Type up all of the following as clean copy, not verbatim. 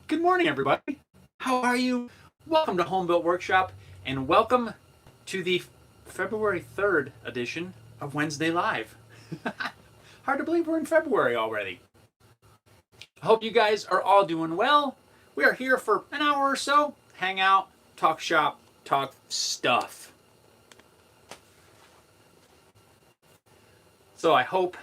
Good morning, everybody. How are you? Welcome to Home Built Workshop, and welcome to the February 3rd edition of Wednesday Live. Hard to believe we're in February already. I hope you guys are all doing well. We are here for an hour or so, hang out, talk shop, talk stuff. So I hope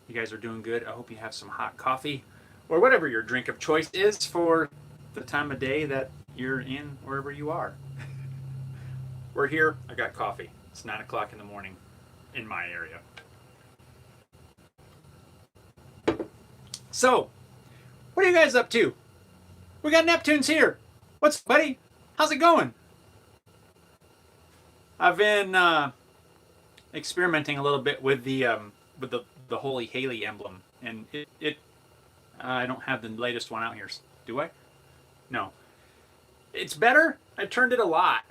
you guys are doing good. I hope you have some hot coffee or whatever your drink of choice is for the time of day that you're in, wherever you are. We're here. I got coffee. It's 9 o'clock in the morning in my area. So, what are you guys up to? We got Neptune's here. What's up, buddy? How's it going? I've been experimenting a little bit with the Holy Haley emblem, and I don't have the latest one out here. Do I? No. It's better. I turned it a lot,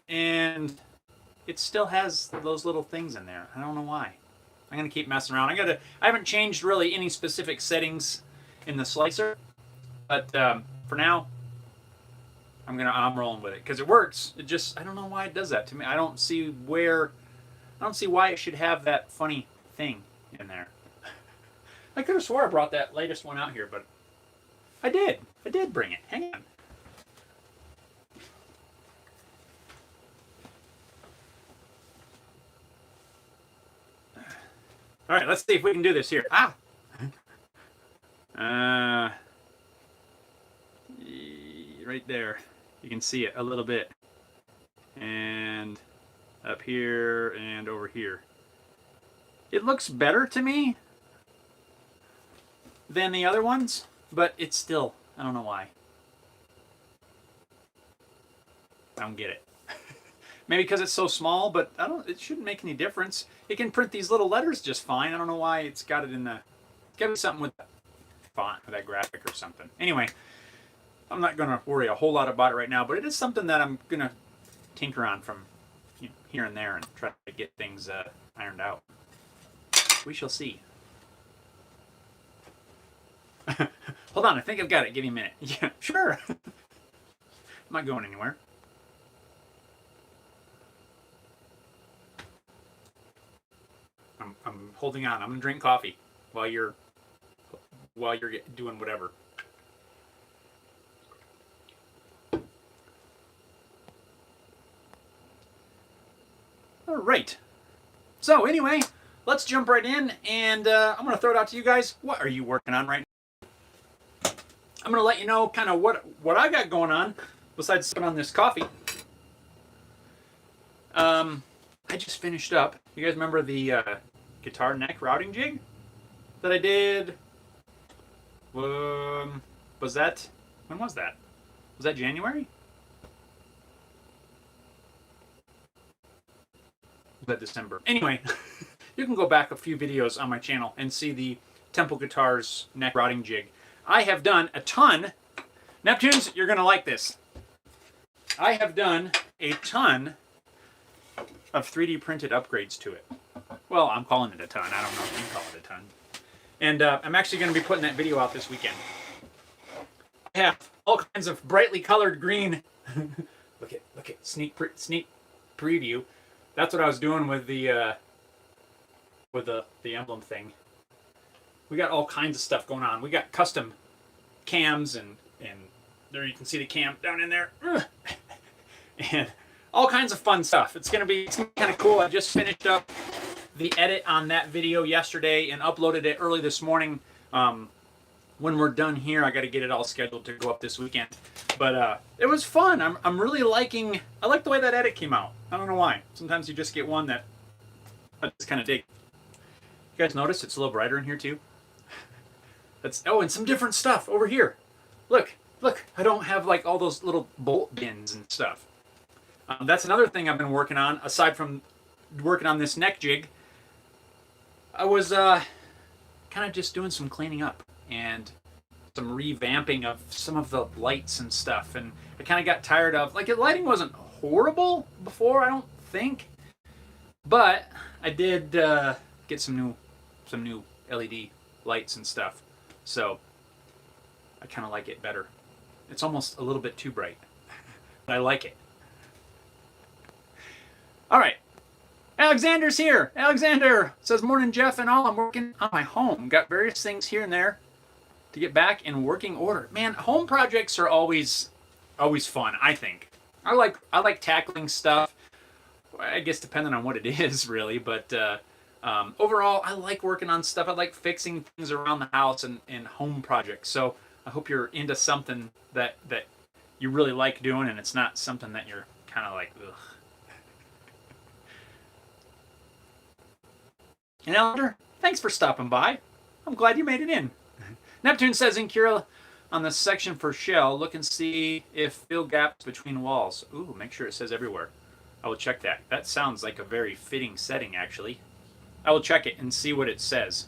and it still has those little things in there. I don't know why. I'm gonna keep messing around. I haven't changed really any specific settings in the slicer, but for now, I'm rolling with it because it works. I don't know why it does that to me. I don't see why it should have that funny thing in there. I could have swore I brought that latest one out here, but I did. I did bring it. Hang on. All right, let's see if we can do this here. Right there. You can see it a little bit. And up here and over here. It looks better to me than the other ones, but it's still, I don't know why. I don't get it. Maybe because it's so small, but it shouldn't make any difference. It can print these little letters just fine. I don't know why it's got it in the, it's got to be something with that font or that graphic or something. Anyway, I'm not going to worry a whole lot about it right now, but it is something that I'm going to tinker on from here and there and try to get things ironed out. We shall see. Hold on, I think I've got it. Give me a minute. Yeah, sure. I'm not going anywhere. I'm holding on. I'm gonna drink coffee while you're doing whatever. All right. So anyway, let's jump right in, and I'm gonna throw it out to you guys. What are you working on right now? I'm going to let you know kind of what I got going on besides sipping on this coffee. I just finished up. You guys remember the guitar neck routing jig that I did? When was that? Was that January? Was that December? Anyway, you can go back a few videos on my channel and see the Temple Guitars neck routing jig. I have done a ton. Neptunes, you're going to like this. I have done a ton of 3D printed upgrades to it. Well, I'm calling it a ton. I don't know if you call it a ton. And I'm actually going to be putting that video out this weekend. I have all kinds of brightly colored green. Look at sneak preview. That's what I was doing with the emblem thing. We got all kinds of stuff going on. We got custom cams and there you can see the cam down in there. And all kinds of fun stuff. It's gonna be kind of cool. I just finished up the edit on that video yesterday and uploaded it early this morning. When we're done here, I got to get it all scheduled to go up this weekend. But it was fun. I'm really liking. I like the way that edit came out. I don't know why. Sometimes you just get one that I just kind of dig. You guys notice it's a little brighter in here too? And some different stuff over here. Look, I don't have like all those little bolt bins and stuff. That's another thing I've been working on, aside from working on this neck jig. I was kind of just doing some cleaning up and some revamping of some of the lights and stuff, and I kind of got tired of, like, the lighting wasn't horrible before, I don't think, but I did get some new LED lights and stuff. So I kind of like it better. It's almost a little bit too bright, but I like it. All right. Alexander's here. Alexander says, morning, Jeff and all. I'm working on my home. Got various things here and there to get back in working order. Man, home projects are always fun, I think. I like tackling stuff. I guess depending on what it is, really. But overall, I like working on stuff. I like fixing things around the house and home projects. So I hope you're into something that you really like doing, and it's not something that you're kind of like, ugh. And Elder, thanks for stopping by. I'm glad you made it in. Neptune says, Incura on the section for shell, look and see if fill gaps between walls. Ooh, make sure it says everywhere. I will check that. That sounds like a very fitting setting, actually. I will check it and see what it says.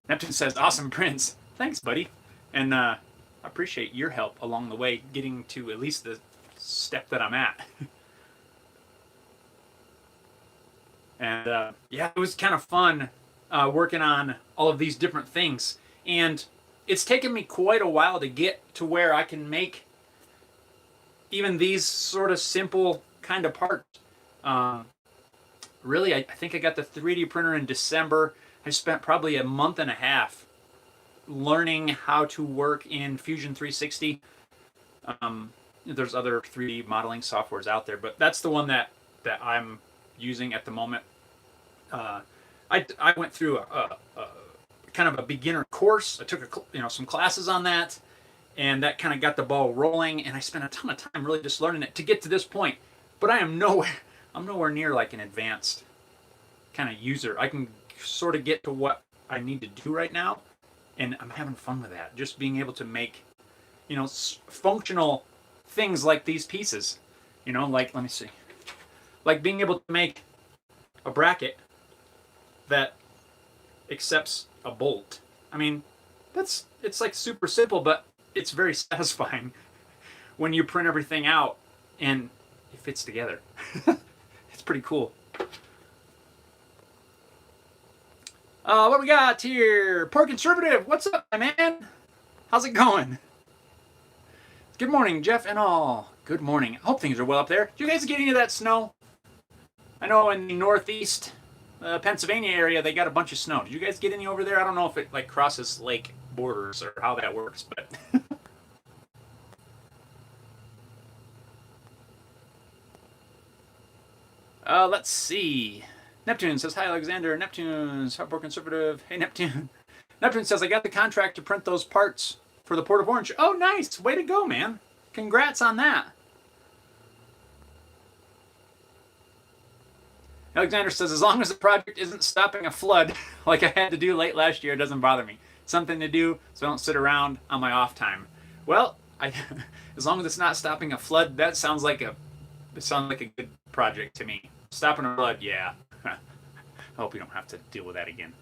Neptune says, awesome prints. Thanks, buddy. And I appreciate your help along the way, getting to at least the step that I'm at. And yeah, it was kind of fun working on all of these different things. And it's taken me quite a while to get to where I can make even these sort of simple kind of parts. Really, I think I got the 3D printer in December. I spent probably a month and a half learning how to work in Fusion 360. There's other 3D modeling softwares out there, but that's the one that I'm using at the moment. I went through a kind of a beginner course. I took some classes on that, and that kind of got the ball rolling. And I spent a ton of time really just learning it to get to this point. But I'm nowhere near like an advanced kind of user. I can sort of get to what I need to do right now, and I'm having fun with that. Just being able to make, functional things like these pieces. Like, let me see. Like being able to make a bracket that accepts a bolt. I mean, it's like super simple, but it's very satisfying when you print everything out and it fits together. It's pretty cool. What we got here? Poor Conservative, what's up, my man? How's it going? Good morning, Jeff and all. Good morning. I hope things are well up there. Did you guys get any of that snow? I know in the northeast Pennsylvania area, they got a bunch of snow. Did you guys get any over there? I don't know if it like crosses lake borders or how that works, but let's see. Neptune says, hi, Alexander. Neptune's hardcore conservative. Hey, Neptune. Neptune says, I got the contract to print those parts for the Port of Orange. Oh, nice. Way to go, man. Congrats on that. Alexander says, as long as the project isn't stopping a flood like I had to do late last year, it doesn't bother me. Something to do so I don't sit around on my off time. Well, as long as it's not stopping a flood, that sounds like a good project to me. Stopping a flood, yeah. I hope you don't have to deal with that again.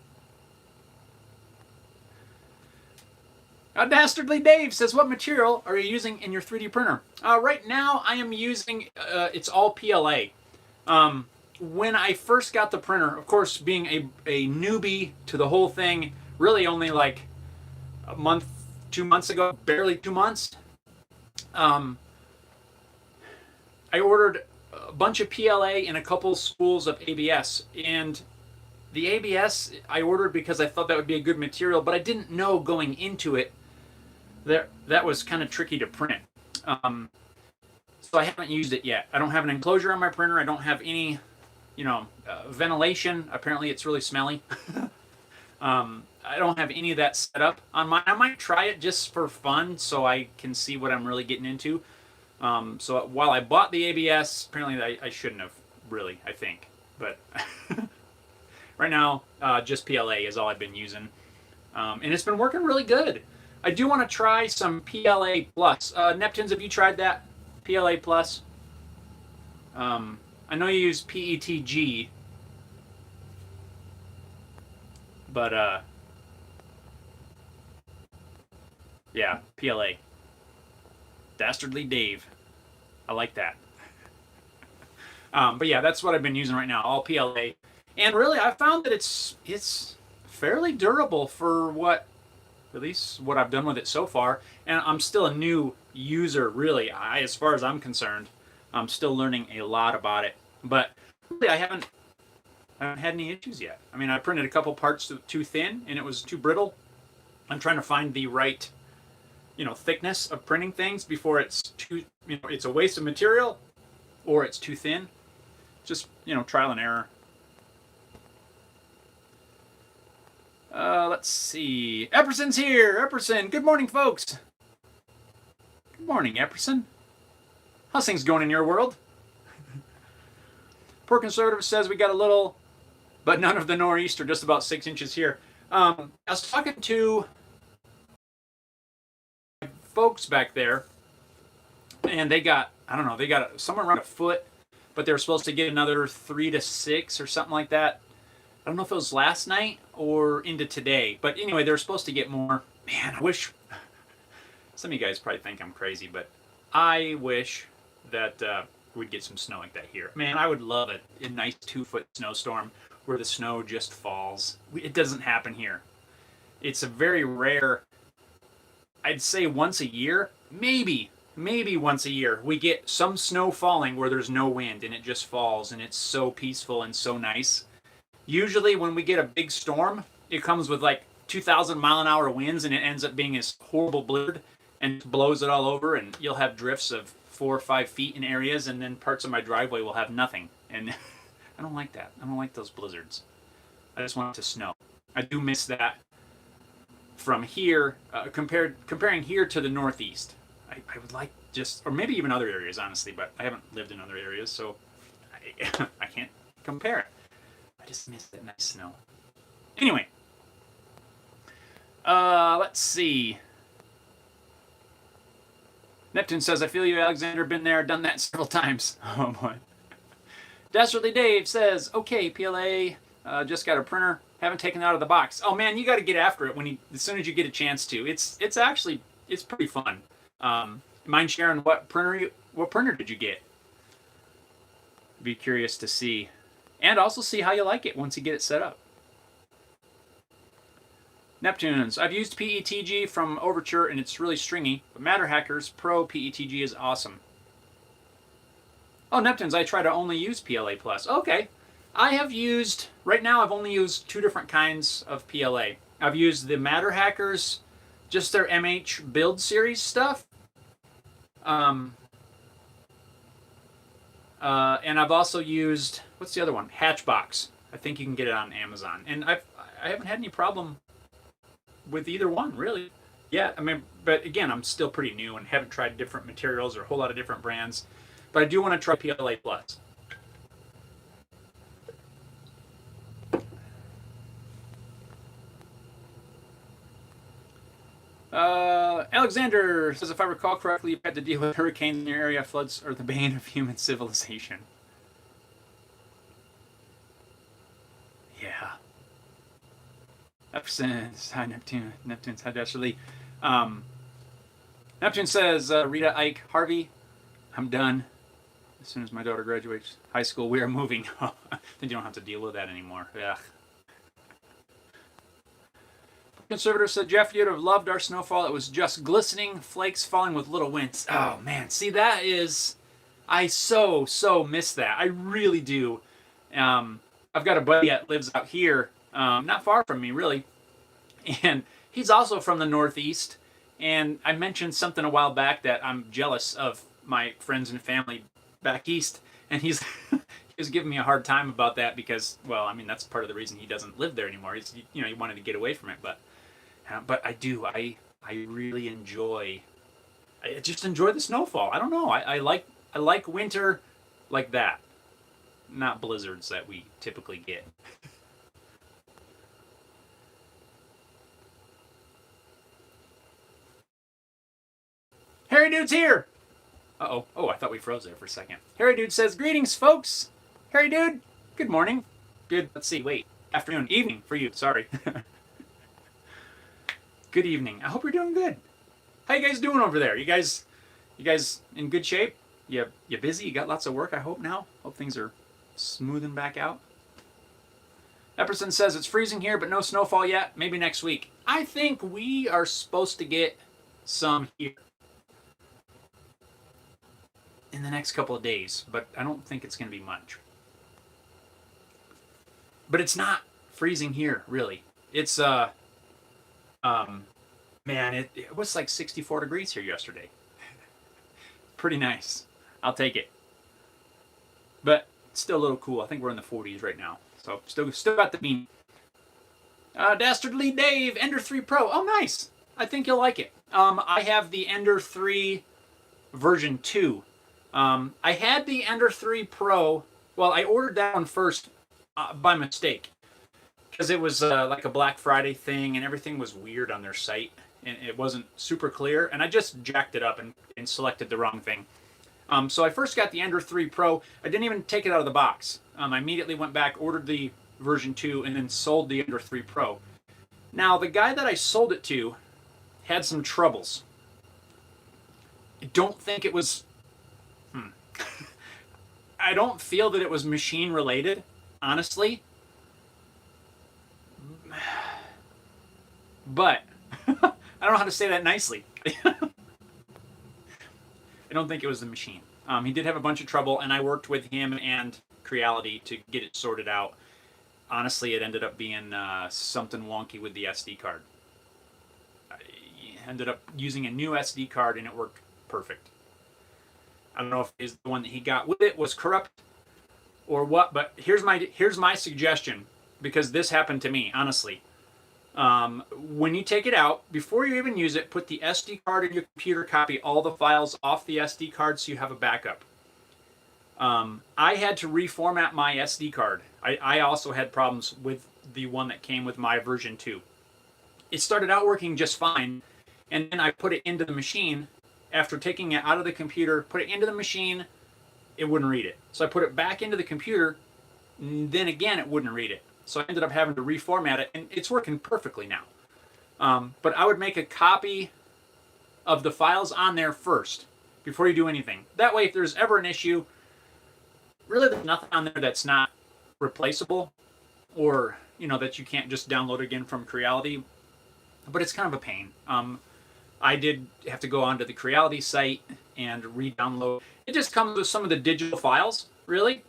Dastardly Dave says, what material are you using in your 3D printer? Right now, I am using, it's all PLA. When I first got the printer, of course, being a newbie to the whole thing, really only like a month, 2 months ago, barely 2 months, I ordered a bunch of PLA and a couple spools of ABS. And the ABS I ordered because I thought that would be a good material, but I didn't know going into it that was kind of tricky to print. So I haven't used it yet. I don't have an enclosure on my printer. I don't have any ventilation. Apparently it's really smelly. I don't have any of that set up on mine. I might try it just for fun so I can see what I'm really getting into. So while I bought the ABS, apparently I shouldn't have really, I think. But right now, just PLA is all I've been using. And it's been working really good. I do want to try some PLA Plus. Neptunes, have you tried that? PLA Plus? I know you use PETG, but yeah, PLA. Dastardly Dave. I like that. But yeah, that's what I've been using right now, all PLA. And really, I found that it's fairly durable for what At least what I've done with it so far. And I'm still a new user, really. As far as I'm concerned, I'm still learning a lot about it. But really, I haven't had any issues yet. I mean, I printed a couple parts too thin, and it was too brittle. I'm trying to find the right, thickness of printing things before it's too, it's a waste of material, or it's too thin. Just, trial and error. Let's see. Epperson's here. Epperson, good morning, folks. Good morning, Epperson. How's things going in your world? Poor Conservative says we got a little, but none of the nor'easter, just about 6 inches here. I was talking to folks back there, and they got, I don't know, they got somewhere around a foot, but they were supposed to get another 3 to 6 or something like that. I don't know if it was last night or into today, but anyway, they were supposed to get more. Man, I wish, some of you guys probably think I'm crazy, but I wish that we'd get some snow like that here. Man, I would love a nice 2-foot snowstorm where the snow just falls. It doesn't happen here. It's a very rare, I'd say once a year, maybe once a year, we get some snow falling where there's no wind and it just falls and it's so peaceful and so nice. Usually when we get a big storm, it comes with like 2,000 mile an hour winds and it ends up being this horrible blizzard and blows it all over, and you'll have drifts of 4 or 5 feet in areas, and then parts of my driveway will have nothing. And I don't like that. I don't like those blizzards. I just want it to snow. I do miss that from here, comparing here to the Northeast. I would like just, or maybe even other areas, honestly, but I haven't lived in other areas, so I can't compare it. I just miss that nice snow. Anyway, let's see. Neptune says, I feel you, Alexander. Been there, done that several times. Oh, boy. Dastardly Dave says, okay, PLA, just got a printer. Haven't taken it out of the box. Oh, man, you got to get after it as soon as you get a chance to. It's pretty fun. Mind sharing what printer did you get? Be curious to see. And also see how you like it once you get it set up. Neptunes. I've used PETG from Overture and it's really stringy, but Matter Hackers Pro PETG is awesome. Oh, Neptunes, I try to only use PLA+. Okay. Right now I've only used 2 different kinds of PLA. I've used the Matter Hackers, just their MH build series stuff. And I've also used, what's the other one? Hatchbox. I think you can get it on Amazon. And I haven't had any problem with either one, really. Yeah, I mean, but again, I'm still pretty new and haven't tried different materials or a whole lot of different brands. But I do want to try PLA+. Alexander says, if I recall correctly, you've had to deal with hurricanes in your area, floods are the bane of human civilization. Yeah. Hi, Neptune. Neptune's hi, Dastardly. Neptune says, Rita, Ike, Harvey, I'm done. As soon as my daughter graduates high school, we are moving. Then you don't have to deal with that anymore. Yeah. Conservative said, Jeff, you'd have loved our snowfall. It was just glistening flakes falling with little winds. Oh, man. See, that is... I so miss that. I really do. I've got a buddy that lives out here, not far from me, really. And he's also from the Northeast. And I mentioned something a while back that I'm jealous of my friends and family back east. And he was giving me a hard time about that because, well, I mean, that's part of the reason he doesn't live there anymore. He wanted to get away from it. But I do. I really enjoy. I just enjoy the snowfall. I don't know. I like winter like that, not blizzards that we typically get. Harry Dude's here. Uh-oh. Oh, I thought we froze there for a second. Harry Dude says, greetings, folks. Harry Dude, good morning. Good, let's see, wait. Afternoon, evening for you, sorry. Good evening. I hope you're doing good. How you guys doing over there? You guys in good shape? You busy? You got lots of work, I hope now? Hope things are smoothing back out. Epperson says, it's freezing here, but no snowfall yet. Maybe next week. I think we are supposed to get some here in the next couple of days, but I don't think it's going to be much. But it's not freezing here, really. It's man, it was like 64 degrees here yesterday. Pretty nice. I'll take it. But it's still a little cool. I think we're in the 40s right now. So still got the bean. Dastardly Dave, Ender 3 Pro. Oh, nice. I think you'll like it. I have the Ender 3 version 2. I had the Ender 3 Pro. Well, I ordered that one first by mistake. Because it was like a Black Friday thing and everything was weird on their site. And it wasn't super clear. And I just jacked it up and selected the wrong thing. So I first got the Ender 3 Pro. I didn't even take it out of the box. I immediately went back, ordered the version 2, and then sold the Ender 3 Pro. Now, the guy that I sold it to had some troubles. I don't think it was... I don't feel that it was machine related, honestly. But, I don't know how to say that nicely. I don't think it was the machine. He did have a bunch of trouble, and I worked with him and Creality to get it sorted out. Honestly, it ended up being something wonky with the SD card. I ended up using a new SD card, and it worked perfect. I don't know if the one that he got with it was corrupt or what, but here's my suggestion, because this happened to me, honestly. When you take it out, before you even use it, put the SD card in your computer, copy all the files off the SD card so you have a backup. I had to reformat my SD card. I also had problems with the one that came with my version 2. It started out working just fine, and then I put it into the machine. After taking it out of the computer, put it into the machine, it wouldn't read it. So I put it back into the computer, and then again it wouldn't read it. So I ended up having to reformat it, and it's working perfectly now. But I would make a copy of the files on there first, before you do anything. That way, if there's ever an issue, really there's nothing on there that's not replaceable, or that you can't just download again from Creality. But it's kind of a pain. I did have to go onto the Creality site and re-download. It just comes with some of the digital files, really.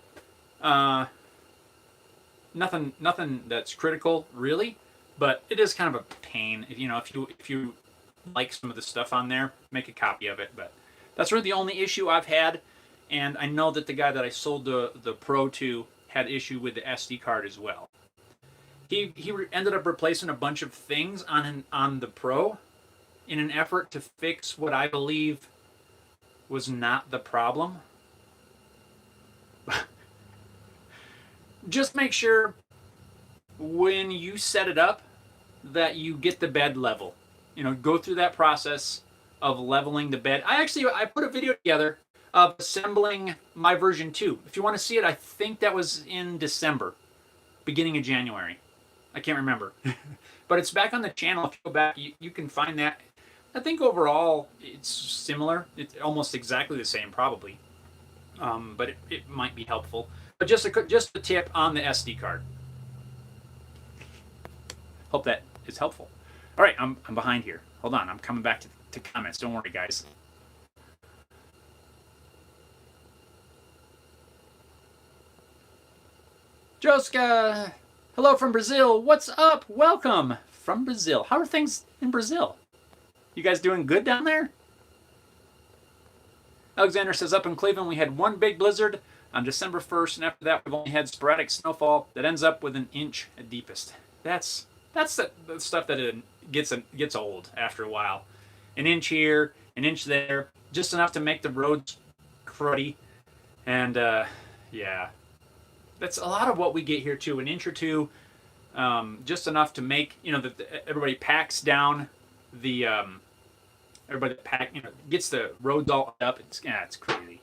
Nothing that's critical, really, but it is kind of a pain. If you like some of the stuff on there, make a copy of it. But that's really the only issue I've had, and I know that the guy that I sold the Pro to had issue with the SD card as well. He ended up replacing a bunch of things on the Pro in an effort to fix what I believe was not the problem. Just make sure when you set it up that you get the bed level. Go through that process of leveling the bed. I put a video together of assembling my version 2. If you want to see it, I think that was in December, beginning of January. I can't remember. But it's back on the channel. If you go back, you can find that. I think overall it's similar. It's almost exactly the same, probably. But it might be helpful. But just a tip on the SD card. Hope that is helpful. All right, I'm behind here. Hold on, I'm coming back to comments. Don't worry, guys. Joska, hello from Brazil. What's up? Welcome from Brazil. How are things in Brazil? You guys doing good down there? Alexander says, up in Cleveland, we had one big blizzard on December 1st, and after that, we've only had sporadic snowfall that ends up with an inch at deepest. That's the stuff that gets old after a while. An inch here, an inch there, just enough to make the roads cruddy. And, yeah. That's a lot of what we get here, too. An inch or two, just enough to make, everybody packs down the... everybody gets the roads all up. It's crazy.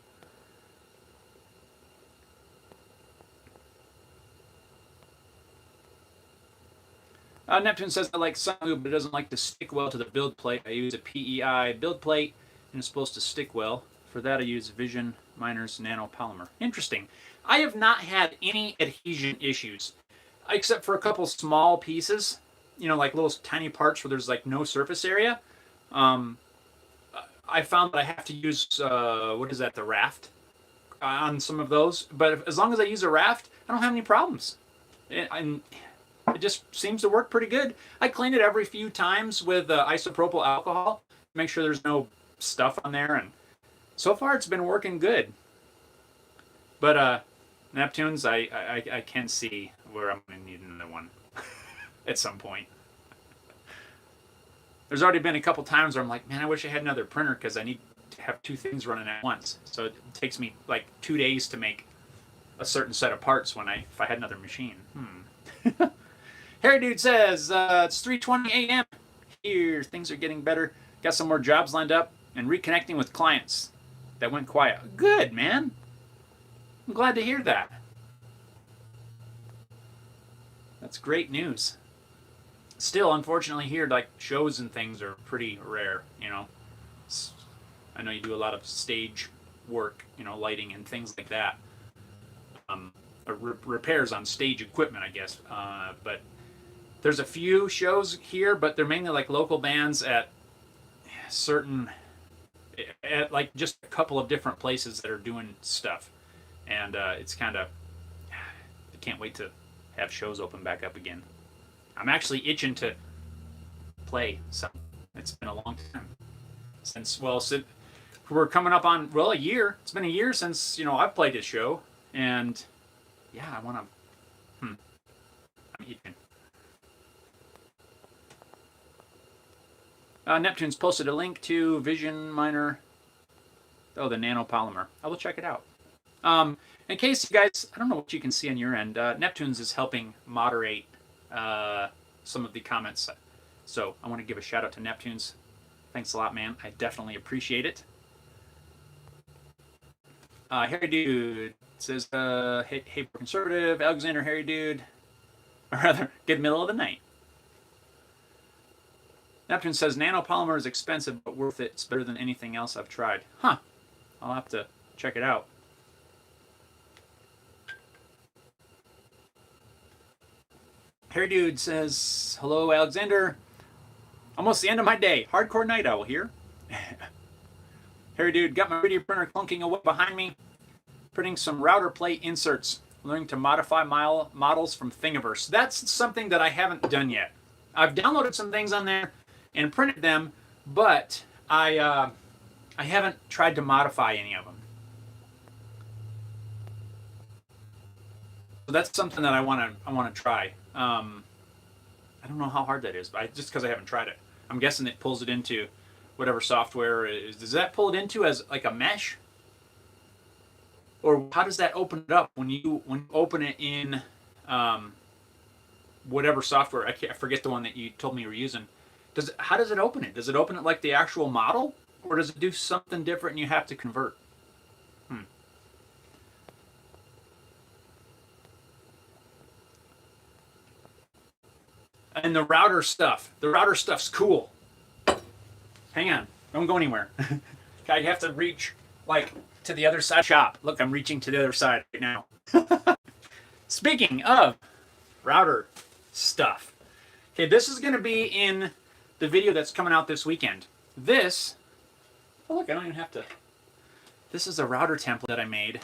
Neptune says, I like Sunglue, but it doesn't like to stick well to the build plate. I use a PEI build plate, and it's supposed to stick well. For that, I use Vision Miners Nanopolymer. Interesting. I have not had any adhesion issues, except for a couple small pieces. you know, like little tiny parts where there's like no surface area, um, I found that I have to use what is that, the raft on some of those. But as long as I use a raft, I don't have any problems. And it just seems to work pretty good. I clean it every few times with isopropyl alcohol, make sure there's no stuff on there, and so far it's been working good. But Neptunes, I can see where I'm going to need another one at some point. There's already been a couple times where I'm like, man, I wish I had another printer because I need to have two things running at once. So it takes me like 2 days to make a certain set of parts if I had another machine. Harry Dude says, it's 3:20 a.m. here. Things are getting better. Got some more jobs lined up and reconnecting with clients that went quiet. Good, man. I'm glad to hear that. That's great news. Still, unfortunately, here, like, shows and things are pretty rare, you know. I know you do a lot of stage work, you know, lighting and things like that. Repairs on stage equipment, I guess. But there's a few shows here, but they're mainly like local bands at like just a couple of different places that are doing stuff. And it's kind of, I can't wait to have shows open back up again. I'm actually itching to play some. It's been a long time since we're coming up on, well, a year. It's been a year since, you know, I've played this show, and yeah, I want to. I'm itching. Neptune's posted a link to Vision Miner. Oh, the nanopolymer. I will check it out. In case you guys, I don't know what you can see on your end. Neptune's is helping moderate some of the comments, so I want to give a shout out to Neptune's. Thanks a lot, man. I definitely appreciate it. Harry Dude says, hey, conservative, Alexander, Harry Dude, or rather, good middle of the night. Neptune says, nanopolymer is expensive, but worth it. It's better than anything else I've tried. Huh. I'll have to check it out. Harry Dude says, hello, Alexander. Almost the end of my day. Hardcore night owl here. Harry Dude, got my 3D printer clunking away behind me. Printing some router plate inserts. Learning to modify models from Thingiverse. That's something that I haven't done yet. I've downloaded some things on there and printed them, but I haven't tried to modify any of them. So that's something that I want to try. I don't know how hard that is, but just because I haven't tried it. I'm guessing it pulls it into whatever software is. Does that pull it into as like a mesh? Or how does that open it up when you open it in whatever software? I forget the one that you told me you were using. How does it open it? Does it open it like the actual model? Or does it do something different and you have to convert? And the router stuff's cool. Hang on, don't go anywhere. I have to reach like to the other side of the shop. Look, I'm reaching to the other side right now. Speaking of router stuff. Okay, this is going to be in the video that's coming out this weekend. Oh look, I don't even have to. This is a router template that I made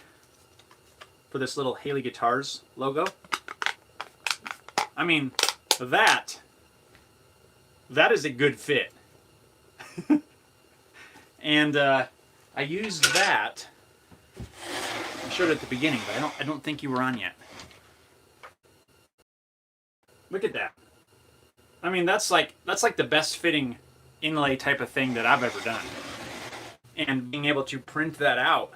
for this little Haley Guitars logo. I mean, that is a good fit. And I used that. I showed it at the beginning, but I don't think you were on yet. Look at that. I mean, that's like the best fitting inlay type of thing that I've ever done. And being able to print that out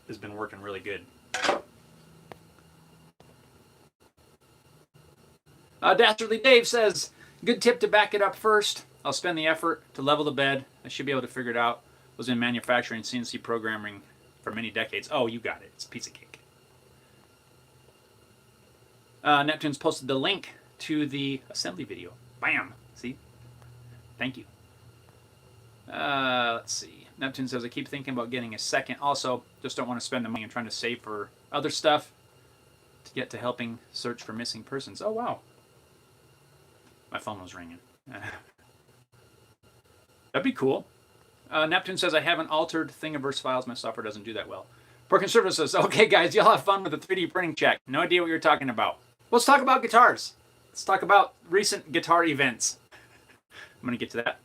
has been working really good. Dastardly Dave says, good tip to back it up first. I'll spend the effort to level the bed. I should be able to figure it out. Was in manufacturing CNC programming for many decades. Oh, you got it. It's a piece of cake. Neptune's posted the link to the assembly video. Bam. See? Thank you. Let's see. Neptune says, I keep thinking about getting a second. Also, just don't want to spend the money and trying to save for other stuff. to get to helping search for missing persons. Oh, wow. My phone was ringing. That'd be cool. Neptune says, I haven't altered Thingiverse files. My software doesn't do that well. Poor Conservative says, okay, guys, y'all have fun with the 3D printing check. No idea what you're talking about. Let's talk about guitars. Let's talk about recent guitar events. I'm going to get to that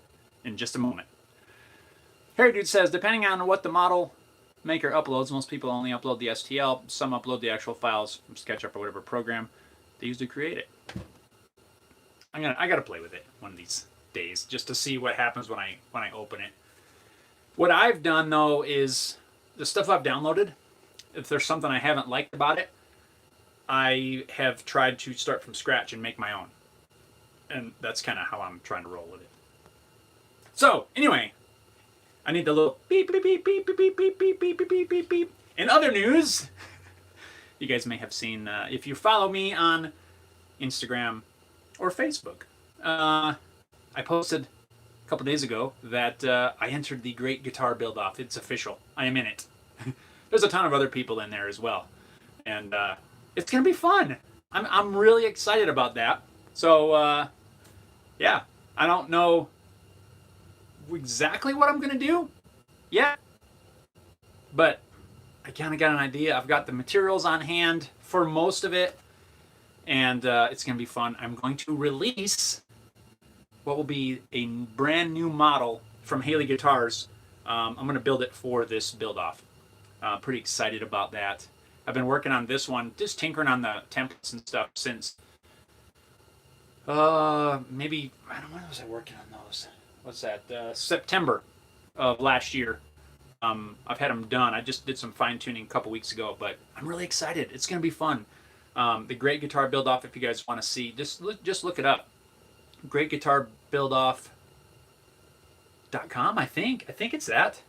in just a moment. Harry Dude says, depending on what the model maker uploads, most people only upload the STL. Some upload the actual files from SketchUp or whatever program they use to create it. I gotta play with it one of these days just to see what happens when I open it. What I've done though is the stuff I've downloaded, if there's something I haven't liked about it, I have tried to start from scratch and make my own. And that's kind of how I'm trying to roll with it. So, anyway, I need the little beep, beep, beep, beep, beep, beep, beep, beep, beep, beep, beep, beep, beep. In other news, you guys may have seen, if you follow me on Instagram or Facebook, I posted a couple days ago that I entered the Great Guitar Build-Off. It's official. I am in it. There's a ton of other people in there as well. And it's going to be fun. I'm really excited about that. So, yeah, I don't know exactly what I'm going to do yet, but I kind of got an idea. I've got the materials on hand for most of it, and it's going to be fun. I'm going to release what will be a brand new model from Haley Guitars. I'm going to build it for this build-off. Pretty excited about that. I've been working on this one, just tinkering on the templates and stuff since maybe, I don't know, when was I working on those? What's that? September of last year. I've had them done. I just did some fine-tuning a couple weeks ago, but I'm really excited. It's going to be fun. The Great Guitar Build-Off, if you guys want to see, just look it up. GreatGuitarBuildoff.com, I think. I think it's that.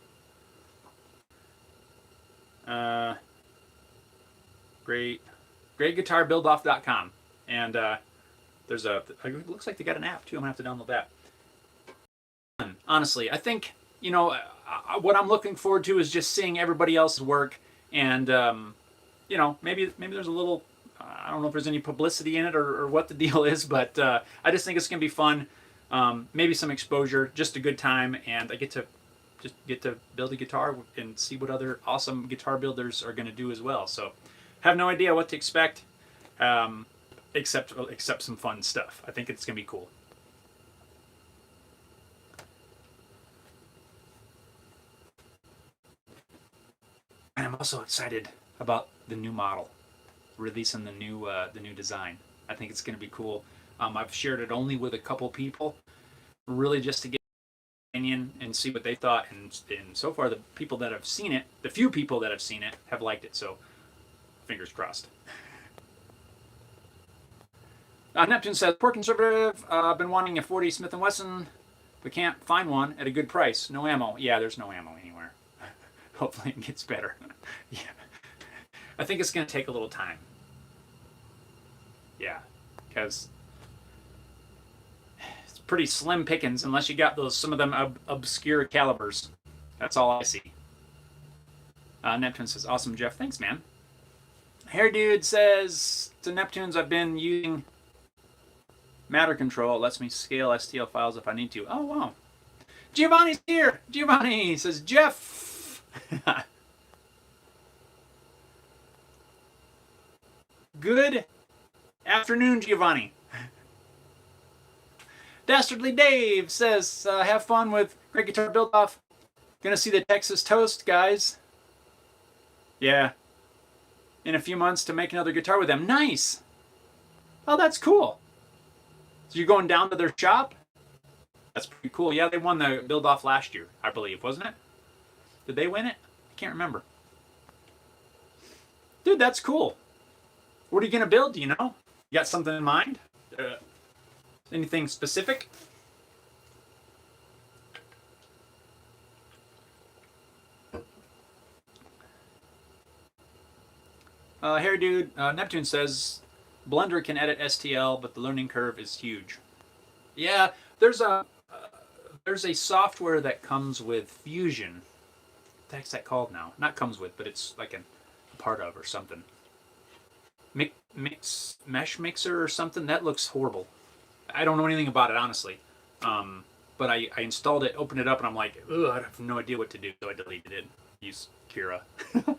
GreatGuitarBuildoff.com. And there's it looks like they got an app too. I'm going to have to download that. Honestly, I think, you know, what I'm looking forward to is just seeing everybody else's work, and you know, maybe there's a little, I don't know if there's any publicity in it or what the deal is, but I just think it's gonna be fun. Maybe some exposure, just a good time, and I get to build a guitar and see what other awesome guitar builders are gonna do as well. So, have no idea what to expect, except some fun stuff. I think it's gonna be cool. And I'm also excited about the new model, releasing the new design. I think it's going to be cool. I've shared it only with a couple people, really just to get an opinion and see what they thought. And so far, the people that have seen it, the few people that have seen it, have liked it. So, fingers crossed. Neptune says, poor Conservative, I've been wanting a 40 Smith & Wesson, but can't find one at a good price. No ammo. Yeah, there's no ammo anywhere. Hopefully it gets better. Yeah. I think it's going to take a little time. Yeah. Because it's pretty slim pickings unless you got some of them obscure calibers. That's all I see. Neptune says, awesome, Jeff. Thanks, man. Hair Dude says, to Neptunes, I've been using Matter Control. It lets me scale STL files if I need to. Oh, wow. Giovanni's here. Giovanni says, Jeff. Good afternoon, Giovanni. Dastardly Dave says, have fun with Great Guitar Build-Off. Gonna see the Texas Toast, guys. Yeah. In a few months to make another guitar with them. Nice. Oh, that's cool. So you're going down to their shop? That's pretty cool. Yeah, they won the Build-Off last year, I believe, wasn't it? Did they win it? I can't remember. Dude, that's cool. What are you going to build? Do you know? You got something in mind? Anything specific? Hair Dude, Neptune says, Blender can edit STL, but the learning curve is huge. Yeah, there's a software that comes with Fusion. What the heck's that called now? Not comes with, but it's like a part of or something. mesh mixer or something. That looks horrible. I don't know anything about it, honestly. But I installed it, opened it up, and I'm like, ugh, I have no idea what to do, so I deleted it. Use Kira. Let's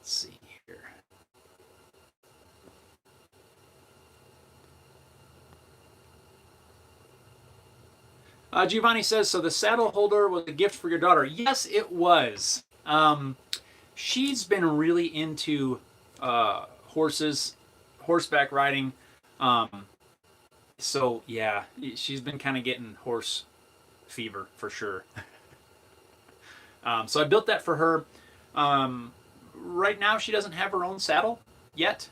see here. Giovanni says, so the saddle holder was a gift for your daughter. Yes, it was. She's been really into horses, horseback riding. So yeah, she's been kind of getting horse fever for sure. So I built that for her. Right now she doesn't have her own saddle yet.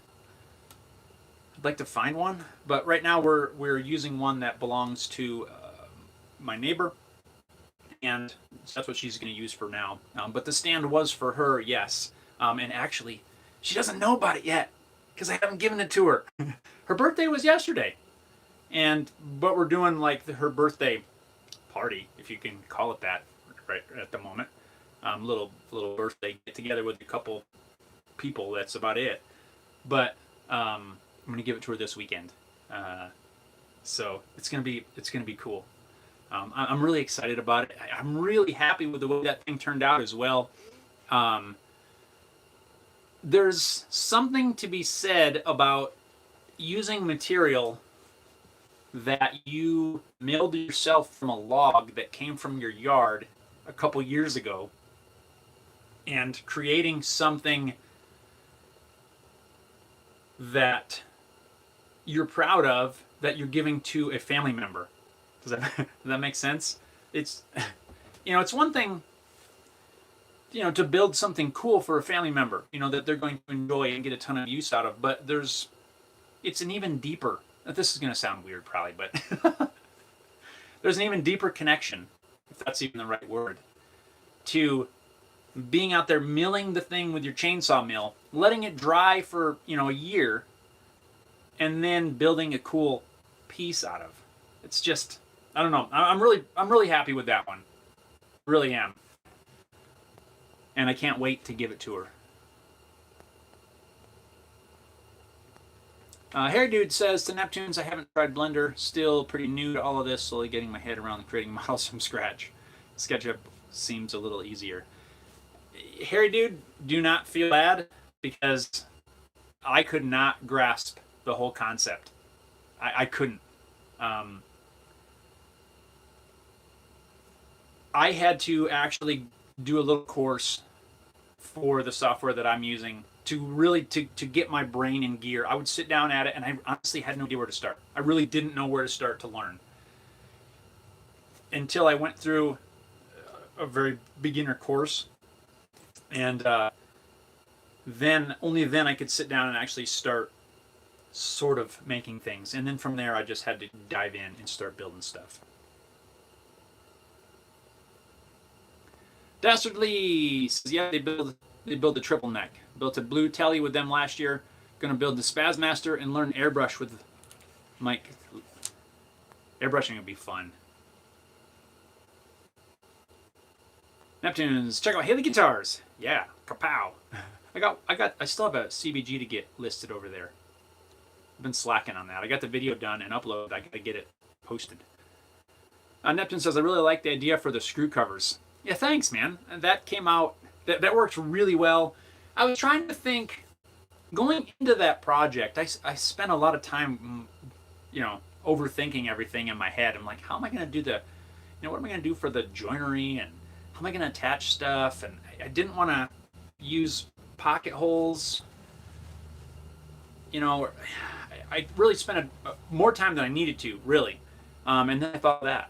I'd like to find one, but right now we're using one that belongs to my neighbor, and that's what she's going to use for now. But the stand was for her, yes. And actually, she doesn't know about it yet because I haven't given it to her. Her birthday was yesterday, but we're doing like her birthday party, if you can call it that, right at the moment. Little birthday get together with a couple people. That's about it. But I'm gonna give it to her this weekend. So it's gonna be cool. I'm really excited about it. I'm really happy with the way that thing turned out as well. There's something to be said about using material that you milled yourself from a log that came from your yard a couple years ago and creating something that you're proud of, that you're giving to a family member. Does that make sense? It's, it's one thing, to build something cool for a family member, that they're going to enjoy and get a ton of use out of, but it's an even deeper, this is going to sound weird probably, but there's an even deeper connection, if that's even the right word, to being out there milling the thing with your chainsaw mill, letting it dry for, a year, and then building a cool piece out of. It's just, I don't know. I'm really happy with that one. Really am. And I can't wait to give it to her. Harry Dude says, to Neptunes, I haven't tried Blender. Still pretty new to all of this, slowly getting my head around creating models from scratch. SketchUp seems a little easier. Harry Dude, do not feel bad, because I could not grasp the whole concept. I couldn't. I had to actually do a little course for the software that I'm using to really to get my brain in gear. I would sit down at it, and I honestly had no idea where to start. I really didn't know where to start to learn until I went through a very beginner course, and only then I could sit down and actually start sort of making things. And then from there, I just had to dive in and start building stuff. Dastardly says, yeah, they build the triple neck. Built a blue telly with them last year. Gonna build the Spazmaster and learn airbrush with Mike. Airbrushing would be fun. Neptunes, check out Haley Guitars. Yeah, kapow. I still have a CBG to get listed over there. I've been slacking on that. I got the video done and uploaded. I gotta get it posted. Neptune says, I really like the idea for the screw covers. Yeah, thanks, man. That came out, that worked really well. I was trying to think, going into that project, I spent a lot of time, overthinking everything in my head. I'm like, how am I going to do what am I going to do for the joinery, and how am I going to attach stuff? And I didn't want to use pocket holes. I really spent more time than I needed to, really. And then I thought of that.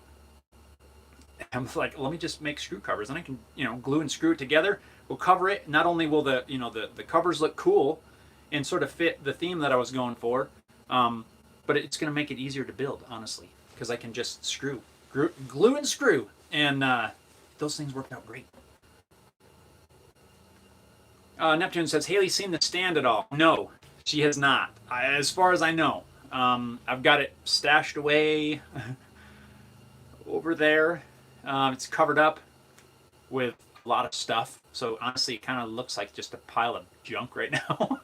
I'm like, let me just make screw covers, and I can, glue and screw it together. We'll cover it. Not only will the covers look cool and sort of fit the theme that I was going for, but it's going to make it easier to build, honestly, because I can just glue and screw, and those things worked out great. Neptune says, Haley seen the stand at all? No, she has not, as far as I know. I've got it stashed away over there. It's covered up with a lot of stuff. So honestly, it kind of looks like just a pile of junk right now.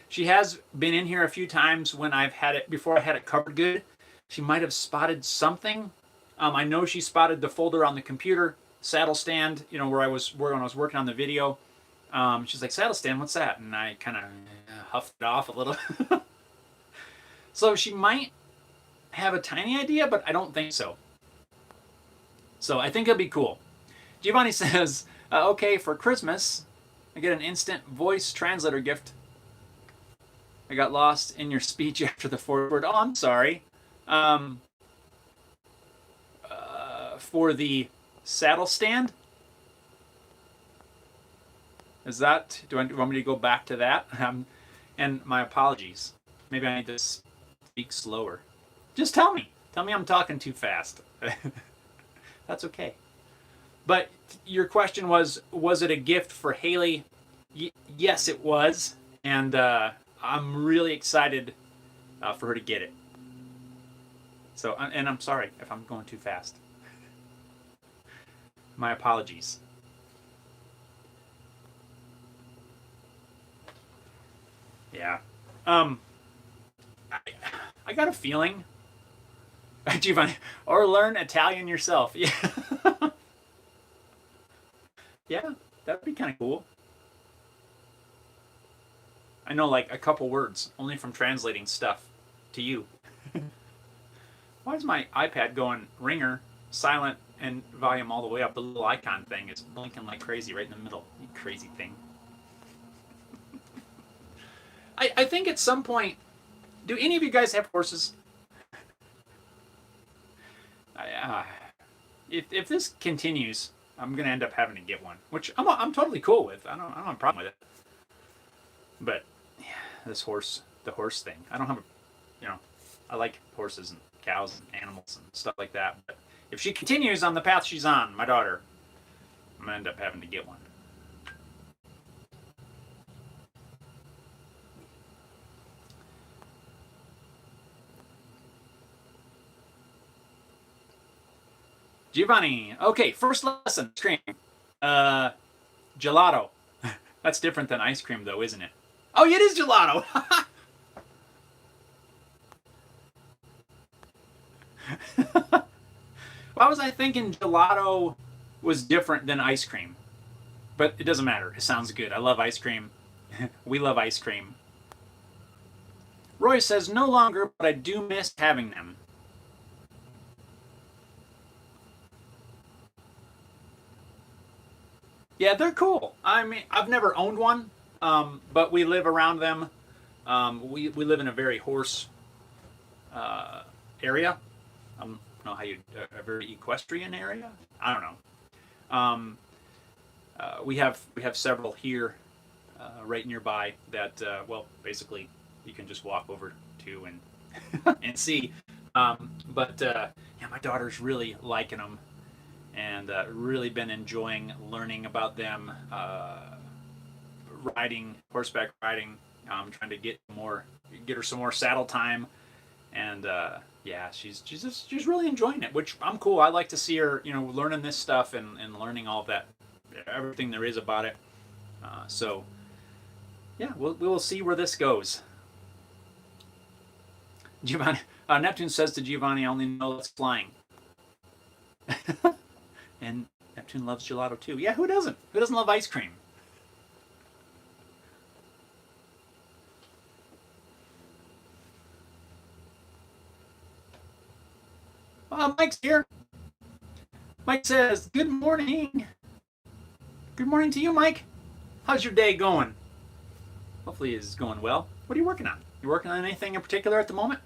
She has been in here a few times when I've had it, before I had it covered good. She might have spotted something. I know she spotted the folder on the computer, saddle stand, you know, when I was working on the video. She's like, saddle stand, what's that? And I kind of huffed it off a little. So she might have a tiny idea, but I don't think so. So I think it'll be cool. Giovanni says, okay, for Christmas, I get an instant voice translator gift. I got lost in your speech after the fourth word. Oh, I'm sorry. For the saddle stand? Is that, do you want me to go back to that? And my apologies. Maybe I need to speak slower. Just tell me. Tell me I'm talking too fast. That's okay. But your question was it a gift for Haley? Yes, it was. And I'm really excited for her to get it. So, and I'm sorry if I'm going too fast. My apologies. Yeah. I got a feeling. Giovanni, or learn Italian yourself. Yeah. Yeah, that'd be kind of cool. I know like a couple words, only from translating stuff to you. Why is my iPad going ringer, silent, and volume all the way up? The little icon thing is blinking like crazy right in the middle. You crazy thing. I think at some point, do any of you guys have horses? If this continues, I'm gonna end up having to get one, which I'm totally cool with. I don't have a problem with it. But yeah, the horse thing. I don't have I like horses and cows and animals and stuff like that. But if she continues on the path she's on, my daughter, I'm gonna end up having to get one. Giovanni. Okay, first lesson. Ice cream. Gelato. That's different than ice cream, though, isn't it? Oh, it is gelato. Why was I thinking gelato was different than ice cream? But it doesn't matter. It sounds good. I love ice cream. We love ice cream. Roy says, no longer, but I do miss having them. Yeah, they're cool. I mean, I've never owned one, but we live around them. We live in a very horse area. I don't know how a very equestrian area. I don't know. We have several here, right nearby that well, basically you can just walk over to and see. But yeah, my daughter's really liking them. And really been enjoying learning about them, horseback riding. Trying to get her some more saddle time, and yeah, she's really enjoying it, which I'm cool. I like to see her, learning this stuff and learning all of that, everything there is about it. So yeah, we will see where this goes. Giovanni, Neptune says to Giovanni, I only know that's flying. And Neptune loves gelato too. Yeah, who doesn't? Who doesn't love ice cream? Mike's here. Mike says, good morning. Good morning to you, Mike. How's your day going? Hopefully it's going well. What are you working on? You working on anything in particular at the moment?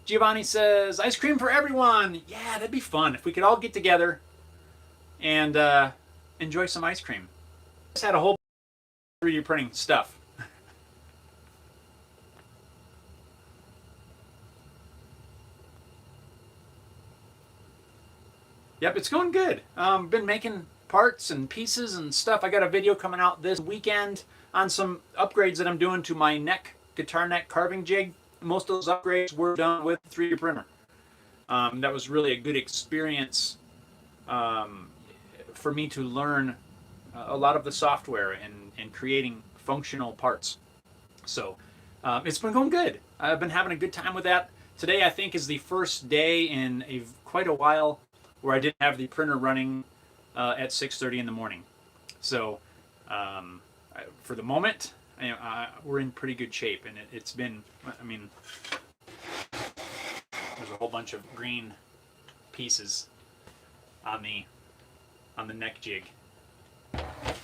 Giovanni says, ice cream for everyone. Yeah, that'd be fun if we could all get together and enjoy some ice cream. Just had a whole 3D printing stuff. Yep, it's going good. Been making parts and pieces and stuff. I got a video coming out this weekend on some upgrades that I'm doing to my guitar neck carving jig. Most of those upgrades were done with 3D printer. That was really a good experience for me to learn a lot of the software and creating functional parts. So it's been going good. I've been having a good time with that. Today I think is the first day in quite a while where I didn't have the printer running at 6:30 in the morning. So for the moment, we're in pretty good shape, and it's been, I mean, there's a whole bunch of green pieces on the neck jig.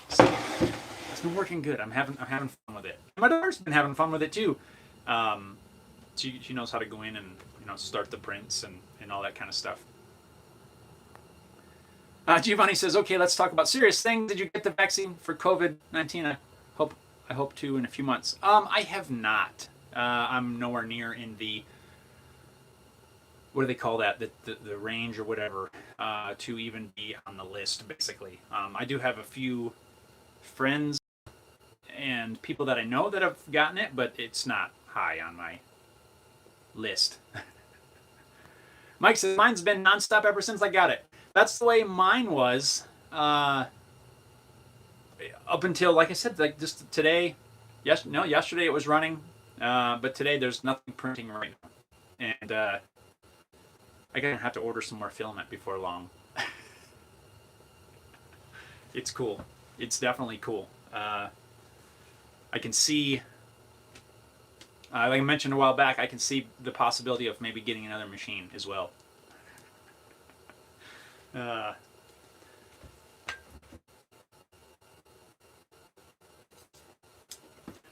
So it's been working good. I'm having fun with it. My daughter's been having fun with it too. She knows how to go in and start the prints and all that kind of stuff. Giovanni says, "Okay, let's talk about serious things. Did you get the vaccine for COVID-19? I hope to in a few months." I have not. I'm nowhere near in the, what do they call that? The range or whatever to even be on the list. Basically, I do have a few friends and people that I know that have gotten it, but it's not high on my list. Mike says, "Mine's been nonstop ever since I got it." That's the way mine was up until, like I said, like just today. Yesterday it was running, but today there's nothing printing right now, and I'm gonna have to order some more filament before long. It's cool. It's definitely cool. I can see, like I mentioned a while back, I can see the possibility of maybe getting another machine as well.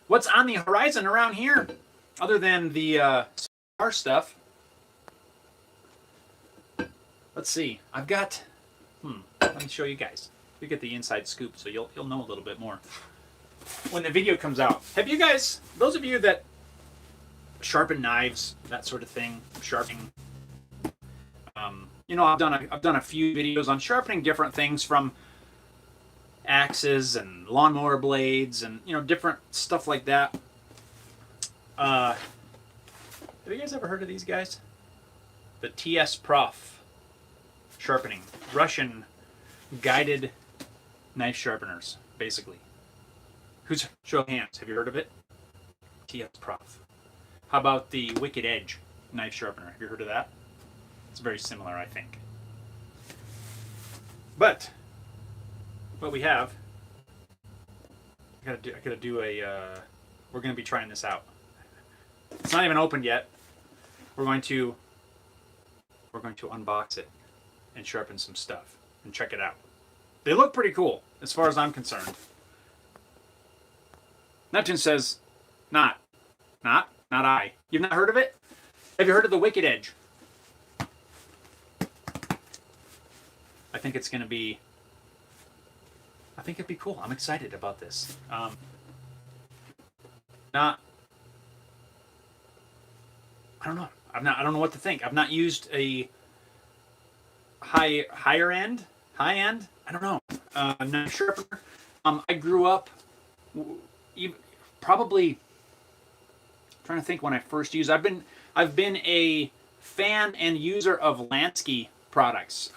What's on the horizon around here, other than the SAR stuff? Let's see. I've got. Let me show you guys. You get the inside scoop, so you'll know a little bit more when the video comes out. Have you guys, those of you that sharpen knives, that sort of thing, sharpening? I've done a few videos on sharpening different things, from axes and lawnmower blades and different stuff like that. Have you guys ever heard of these guys? The TeeSpring sharpening, Russian guided knife sharpeners, basically. Show of hands? Have you heard of it? TeeSpring. How about the Wicked Edge knife sharpener? Have you heard of that? It's very similar, I think. But what we have, I gotta do a. We're gonna be trying this out. It's not even opened yet. We're going to unbox it and sharpen some stuff and check it out. They look pretty cool as far as I'm concerned. Neptune says, not I. You've not heard of it? Have you heard of the Wicked Edge? I think it's going to be, I think it'd be cool. I'm excited about this. I don't know. I don't know what to think. I've not used a high end. I don't know. Knife sharpener. I grew up probably trying to think when I first used. I've been a fan and user of Lansky products.